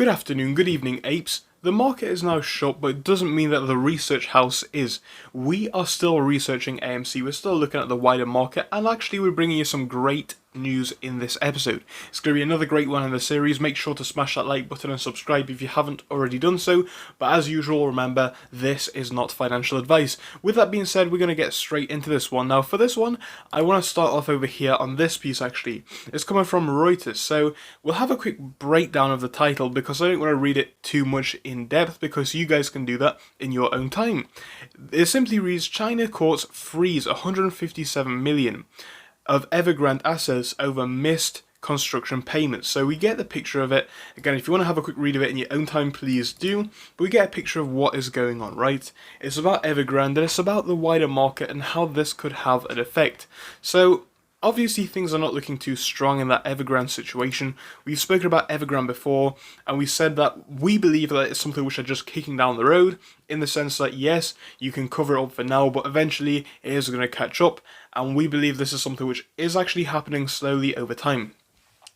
Good afternoon, good evening, apes. The market is now shut, but it doesn't mean that the research house is. We are still researching AMC, we're still looking at the wider market, and actually we're bringing you some great news in this episode. It's going to be another great one in the series. Make sure to smash that like button and subscribe if you haven't already done so. But as usual, remember, this is not financial advice. With that being said, we're going to get straight into this one. Now for this one, I want to start off over here on this piece actually. It's coming from Reuters, so we'll have a quick breakdown of the title because I don't want to read it too much in depth because you guys can do that in your own time. It simply reads, China courts freeze 157 million of Evergrande assets over missed construction payments. So we get the picture of it. Again, if you want to have a quick read of it in your own time, please do. But we get a picture of what is going on, right? It's about Evergrande and it's about the wider market and how this could have an effect. So obviously, things are not looking too strong in that Evergrande situation. We've spoken about Evergrande before, and we said that we believe that it's something which are just kicking down the road, in the sense that, yes, you can cover it up for now, but eventually it is going to catch up, and we believe this is something which is actually happening slowly over time.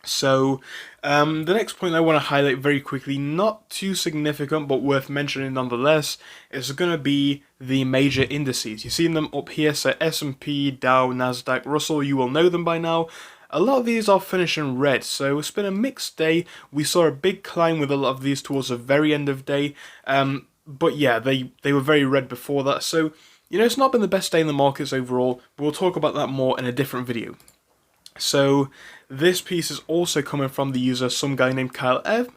So, the next point I want to highlight very quickly, not too significant but worth mentioning nonetheless, is going to be the major indices. You've seen them up here, so S&P, Dow, Nasdaq, Russell, you will know them by now. A lot of these are finishing red, so it's been a mixed day. We saw a big climb with a lot of these towards the very end of day, but yeah, they were very red before that, so you know, it's not been the best day in the markets overall. We'll talk about that more in a different video. So this piece is also coming from the user, some guy named Kyle F,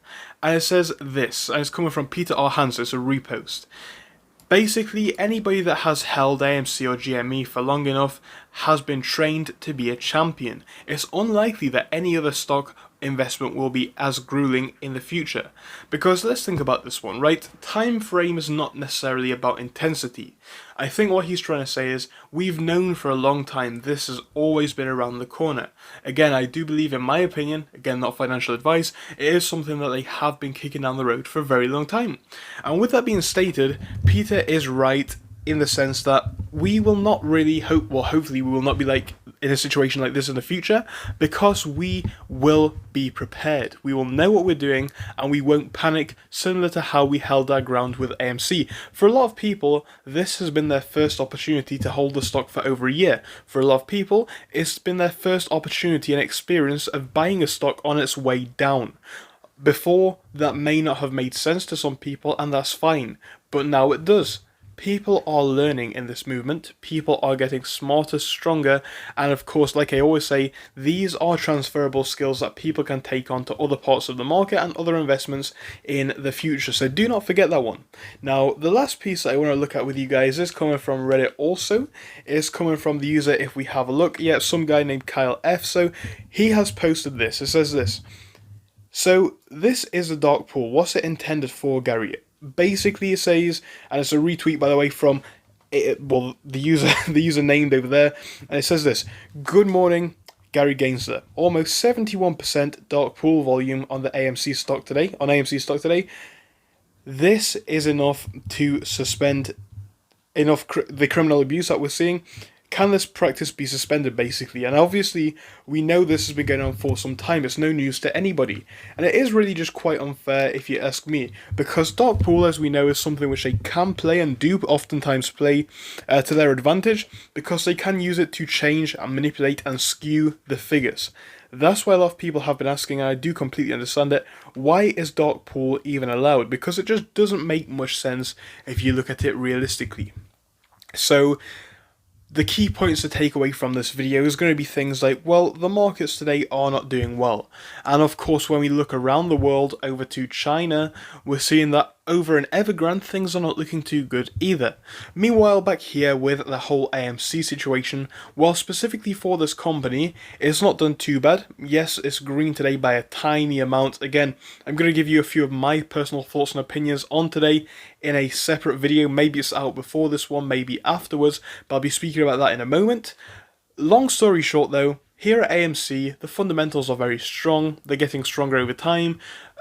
and it says this, and it's coming from Peter R. Hans, so it's a repost. Basically, anybody that has held AMC or GME for long enough has been trained to be a champion. It's unlikely that any other stock investment will be as grueling in the future. Because let's think about this one, right? Time frame is not necessarily about intensity. I think what he's trying to say is, we've known for a long time this has always been around the corner. Again, I do believe, in my opinion, again not financial advice, it is something that they have been kicking down the road for a very long time. And with that being stated, Peter is right in the sense that we will not really hopefully we will not be like in a situation like this in the future, because we will be prepared. We will know what we're doing and we won't panic, similar to how we held our ground with AMC. For a lot of people, this has been their first opportunity to hold the stock for over a year. For a lot of people, it's been their first opportunity and experience of buying a stock on its way down. Before, that may not have made sense to some people, and that's fine, but now it does. People are learning in this movement, people are getting smarter, stronger, and of course, like I always say, these are transferable skills that people can take on to other parts of the market and other investments in the future, so do not forget that one. Now, the last piece that I want to look at with you guys is coming from Reddit also. It's coming from the user, if we have a look, yeah, some guy named Kyle F, so he has posted this. It says this. So, this is a dark pool. What's it intended for, Gary? Basically, it says, and it's a retweet by the way from the user named over there, and it says this: Good morning, Gary Gainsler. Almost 71% dark pool volume on the AMC stock today. This is enough to suspend the criminal abuse that we're seeing. Can this practice be suspended, basically? And obviously, we know this has been going on for some time. It's no news to anybody. And it is really just quite unfair, if you ask me. Because dark pool, as we know, is something which they can play and do oftentimes play to their advantage. Because they can use it to change and manipulate and skew the figures. That's why a lot of people have been asking, and I do completely understand it, why is dark pool even allowed? Because it just doesn't make much sense if you look at it realistically. So the key points to take away from this video is going to be things like, well, the markets today are not doing well. And of course, when we look around the world over to China, we're seeing that over in Evergrande, things are not looking too good either. Meanwhile, back here with the whole AMC situation, well, specifically for this company, it's not done too bad. Yes, it's green today by a tiny amount. Again, I'm going to give you a few of my personal thoughts and opinions on today in a separate video. Maybe it's out before this one, maybe afterwards, but I'll be speaking about that in a moment. Long story short though, here at AMC, the fundamentals are very strong. They're getting stronger over time,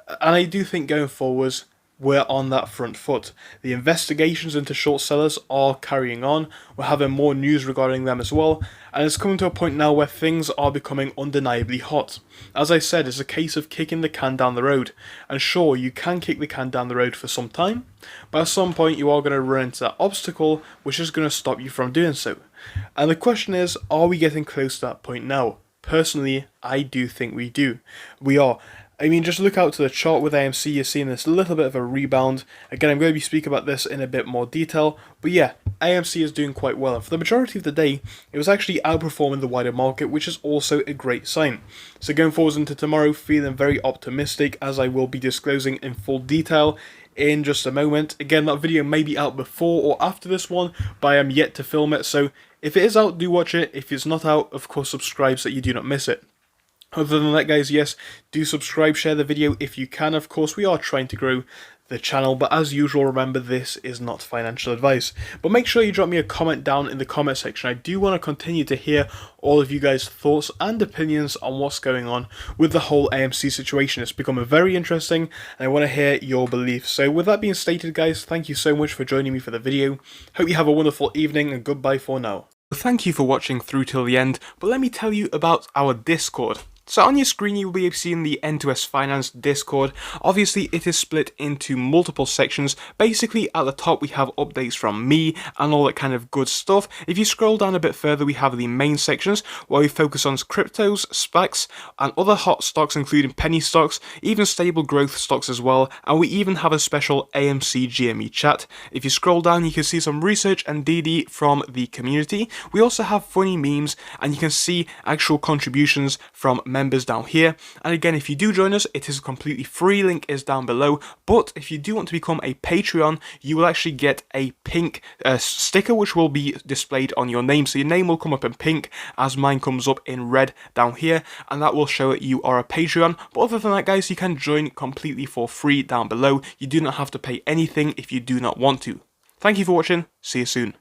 and I do think going forwards, we're on that front foot. The investigations into short sellers are carrying on. We're having more news regarding them as well, and it's coming to a point now where things are becoming undeniably hot. As I said, it's a case of kicking the can down the road, and sure, you can kick the can down the road for some time, but at some point you are going to run into that obstacle which is going to stop you from doing so. And the question is, are we getting close to that point now? Personally, I do think we do. We are. I mean, just look out to the chart with AMC, you're seeing this little bit of a rebound. Again, I'm going to be speaking about this in a bit more detail, but yeah, AMC is doing quite well, and for the majority of the day, it was actually outperforming the wider market, which is also a great sign. So going forwards into tomorrow, feeling very optimistic, as I will be disclosing in full detail in just a moment. Again, that video may be out before or after this one, but I am yet to film it, so if it is out, do watch it. If it's not out, of course, subscribe so that you do not miss it. Other than that, guys, yes, do subscribe, share the video if you can. Of course, we are trying to grow the channel, but as usual, remember, this is not financial advice. But make sure you drop me a comment down in the comment section. I do want to continue to hear all of you guys' thoughts and opinions on what's going on with the whole AMC situation. It's become very interesting, and I want to hear your beliefs. So with that being stated, guys, thank you so much for joining me for the video. Hope you have a wonderful evening, and goodbye for now. Thank you for watching through till the end, but let me tell you about our Discord. So on your screen you will be seeing the N2S Finance Discord. Obviously it is split into multiple sections. Basically at the top we have updates from me and all that kind of good stuff. If you scroll down a bit further we have the main sections where we focus on cryptos, SPACs and other hot stocks including penny stocks, even stable growth stocks as well, and we even have a special AMC GME chat. If you scroll down you can see some research and DD from the community. We also have funny memes and you can see actual contributions from members down here. And again, if you do join us, it is completely free, link is down below. But if you do want to become a Patreon, you will actually get a pink sticker which will be displayed on your name. So your name will come up in pink as mine comes up in red down here, and that will show that you are a Patreon. But other than that, guys, you can join completely for free down below. You do not have to pay anything if you do not want to. Thank you for watching, see you soon.